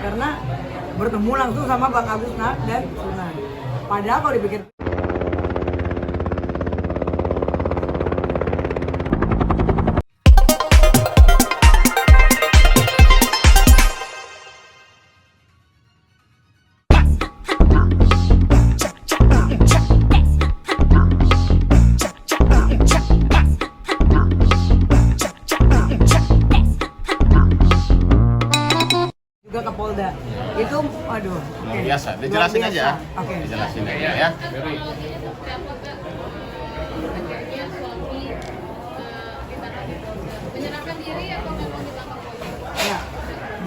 karena bertemu langsung sama Bang Agus dan Sunan. Padahal kalau dipikir juga ke Polda itu, waduh, biasa, dijelasin aja. Oke. Dijelasin aja ya. Menyerahkan diri atau memang ditangkap polisi? Ya,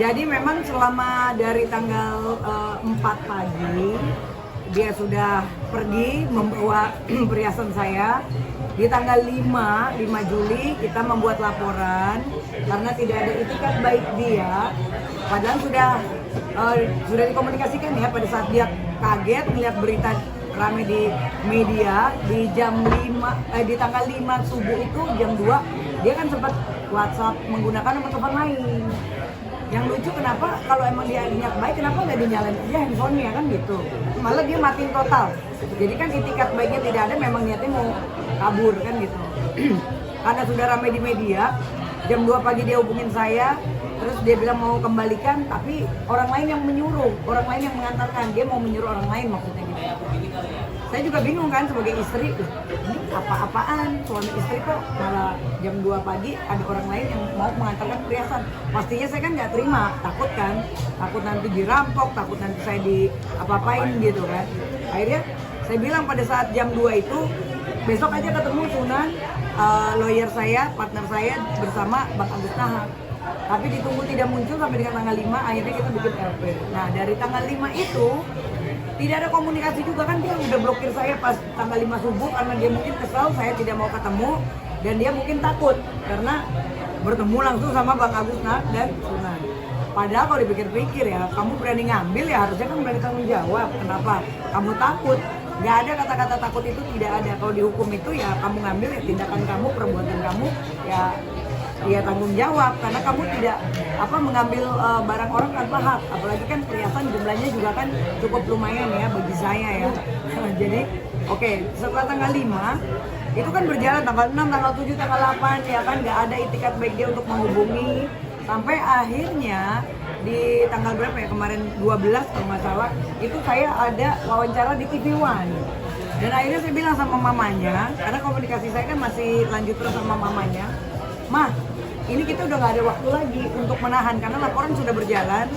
jadi memang selama dari tanggal 4 pagi dia sudah pergi membawa perhiasan saya. Di tanggal 5 Juli kita membuat laporan karena tidak ada itikat baik dia. Padahal sudah dikomunikasikan ya pada saat dia kaget melihat berita rame di media di jam 5 di tanggal 5 subuh itu jam 2 dia kan sempat WhatsApp menggunakan nomor telepon lain. Yang lucu kenapa kalau emang dia niat baik kenapa nggak dinyalain aja handphonenya kan gitu. Malah dia matiin total. Jadi kan itikat baiknya tidak ada, memang niatnya mau kabur kan gitu. Karena sudah ramai di media, jam 2 pagi dia hubungin saya, terus dia bilang mau kembalikan, tapi orang lain yang menyuruh, orang lain yang mengantarkan, dia mau menyuruh orang lain maksudnya gitu. Saya juga bingung kan sebagai istri, ini apa-apaan suami istri kok malah jam 2 pagi ada orang lain yang mau mengantarkan perhiasan. Pastinya saya kan nggak terima, takut kan, takut nanti dirampok, takut nanti saya apa-apain gitu kan. Akhirnya saya bilang pada saat jam 2 itu, besok aja ketemu Sunan, lawyer saya, partner saya bersama Bang Agus Nahak. Tapi ditunggu tidak muncul sampai dengan tanggal 5, akhirnya kita bikin LP. Nah dari tanggal 5 itu, tidak ada komunikasi juga kan, dia udah blokir saya pas tanggal 5 subuh karena dia mungkin kesal saya tidak mau ketemu. Dan dia mungkin takut karena bertemu langsung sama Bang Agus Nahak dan Sunan. Padahal kalau dipikir-pikir ya, kamu berani ngambil ya harusnya kan berani tanggung jawab. Kenapa? Kamu takut. Nggak ada kata-kata takut itu, tidak ada. Kalau dihukum itu ya kamu ngambil ya tindakan kamu, perbuatan kamu ya tanggung jawab karena kamu tidak mengambil barang orang tanpa hak. Apalagi kan perhiasan jumlahnya juga kan cukup lumayan ya bagi saya ya. Jadi oke, setelah tanggal 5 itu kan berjalan tanggal 6, tanggal 7, tanggal 8 ya kan nggak ada itikat baik dia untuk menghubungi sampai akhirnya di tanggal berapa ya kemarin 12 kalau nggak salah itu saya ada wawancara di TV One dan akhirnya saya bilang sama mamanya karena komunikasi saya kan masih lanjut terus sama mamanya, "Mah, ini kita udah nggak ada waktu lagi untuk menahan karena laporan sudah berjalan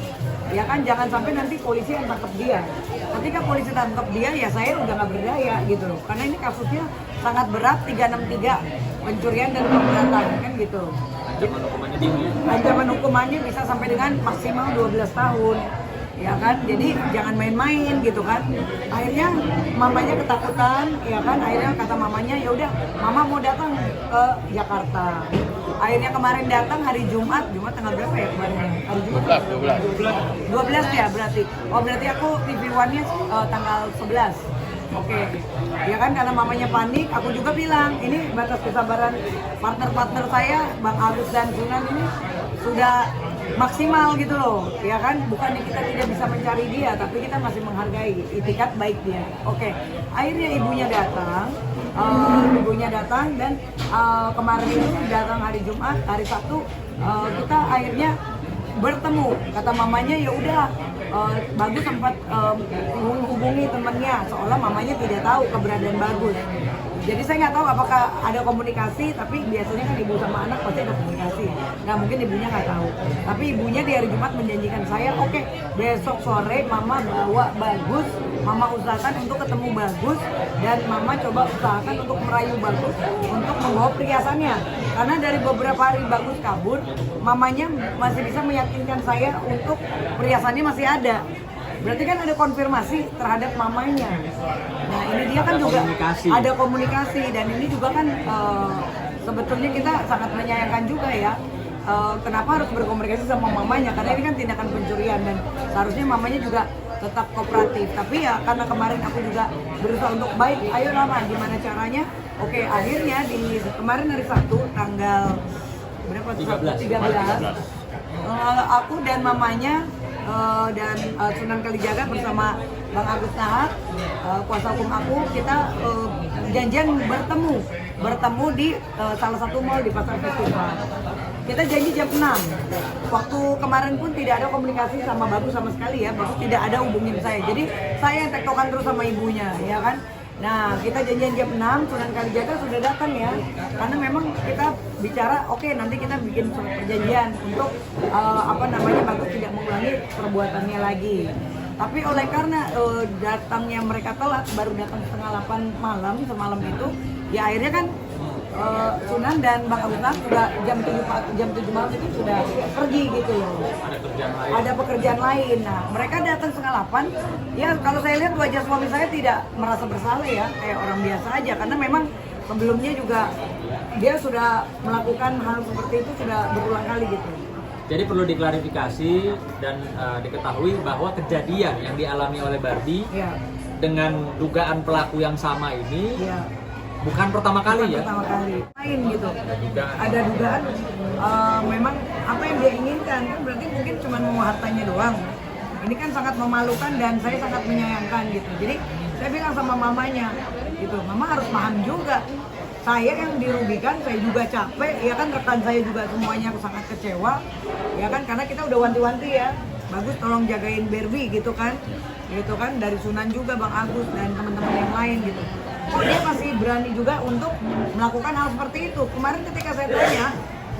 ya kan, jangan sampai nanti polisi yang tangkap dia. Ketika polisi tangkap dia ya saya udah nggak berdaya gitu loh karena ini kasusnya sangat berat, 363 pencurian dan pemberatan kan gitu. Ancaman hukumannya tinggi. Ancaman hukumannya bisa sampai dengan maksimal 12 tahun. Ya kan, jadi jangan main-main gitu kan. Akhirnya mamanya ketakutan, ya kan. Akhirnya kata mamanya, ya udah, mama mau datang ke Jakarta. Akhirnya kemarin datang hari Jumat tanggal berapa ya kemarin? Hari Jumat 12 ya berarti. Oh berarti aku TV One-nya tanggal 11. Oke, ya kan karena mamanya panik, aku juga bilang ini batas kesabaran partner saya, Bang Agus dan Sunan ini sudah maksimal gitu loh, ya kan? Bukannya kita tidak bisa mencari dia, tapi kita masih menghargai itikat baik dia. Oke, akhirnya ibunya datang dan kemarin itu datang hari Jumat, hari Sabtu kita akhirnya bertemu. Kata mamanya ya udah. Bagus sempat menghubungi temannya seolah mamanya tidak tahu keberadaan Bagus. Jadi saya nggak tahu apakah ada komunikasi, tapi biasanya kan ibu sama anak pasti ada komunikasi. Nah mungkin ibunya nggak tahu. Tapi ibunya di hari Jumat menjanjikan saya, oke, besok sore mama bawa Bagus, mama usahakan untuk ketemu Bagus dan mama coba usahakan untuk merayu Bagus untuk membawa perhiasannya. Karena dari beberapa hari Bagus kabur, mamanya masih bisa meyakinkan saya untuk perhiasannya masih ada. Berarti kan ada konfirmasi terhadap mamanya. Nah ini dia kan juga ada komunikasi dan ini juga kan sebetulnya kita sangat menyayangkan juga ya. Kenapa harus berkomunikasi sama mamanya? Karena ini kan tindakan pencurian dan seharusnya mamanya juga tetap kooperatif. Tapi ya karena kemarin aku juga berusaha untuk baik, ayo Lama, gimana caranya? Oke, akhirnya di kemarin hari Sabtu tanggal berapa? 13. Aku dan mamanya dan Sunan Kalijaga bersama Bang Agus Nahak, kuasa hukum aku, kita janjian bertemu di salah satu mall di Pasar Festival. Kita janji jam 6. Waktu kemarin pun tidak ada komunikasi sama Bagus sama sekali ya, Bagus tidak ada hubungin saya. Jadi saya yang tektokan terus sama ibunya, ya kan. Nah, kita janjian jam 6, Sunan Kalijaga sudah datang ya. Karena memang kita bicara, oke, nanti kita bikin surat perjanjian untuk Bagus tidak mengulangi perbuatannya lagi. Tapi oleh karena datangnya mereka telat, baru datang setengah 8 malam, semalam itu, ya akhirnya kan Sunan dan Bang Agus Nahak sudah jam 7 malam itu sudah pergi gitu loh. Ada pekerjaan lain. Nah, mereka datang setengah 8. Ya kalau saya lihat wajah suami saya tidak merasa bersalah ya, kayak orang biasa aja. Karena memang sebelumnya juga dia sudah melakukan hal seperti itu sudah berulang kali gitu. Jadi perlu diklarifikasi dan diketahui bahwa kejadian yang dialami oleh Barbie Ya. dengan dugaan pelaku yang sama ini Ya. bukan pertama kali ya. Pertama kali lain gitu. Dugaan. Ada dugaan memang apa yang dia inginkan kan berarti mungkin cuma mau hartanya doang. Ini kan sangat memalukan dan saya sangat menyayangkan gitu. Jadi saya bilang sama mamanya gitu, mama harus paham juga. Saya yang dirugikan, saya juga capek, ya kan rekan saya juga semuanya sangat kecewa, ya kan karena kita udah wanti-wanti ya, Bagus tolong jagain Barbie gitu kan dari Sunan juga Bang Agus dan teman-teman yang lain gitu. Kok dia masih berani juga untuk melakukan hal seperti itu? Kemarin ketika saya tanya,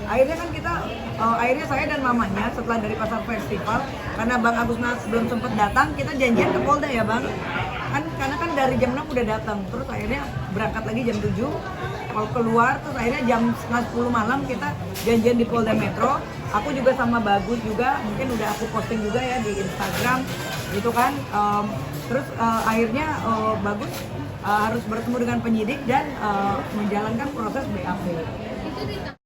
akhirnya saya dan mamanya setelah dari Pasar Festival, karena Bang Agus Nahak belum sempat datang, kita janjian ke Polda ya Bang. Karena kan dari jam 6 udah datang, terus akhirnya berangkat lagi jam 7, kalau keluar, terus akhirnya jam setengah 10 malam kita janjian di Polda Metro. Aku juga sama Bagus juga, mungkin udah aku posting juga ya di Instagram gitu kan. Terus akhirnya Bagus harus bertemu dengan penyidik dan menjalankan proses BAP. Itu di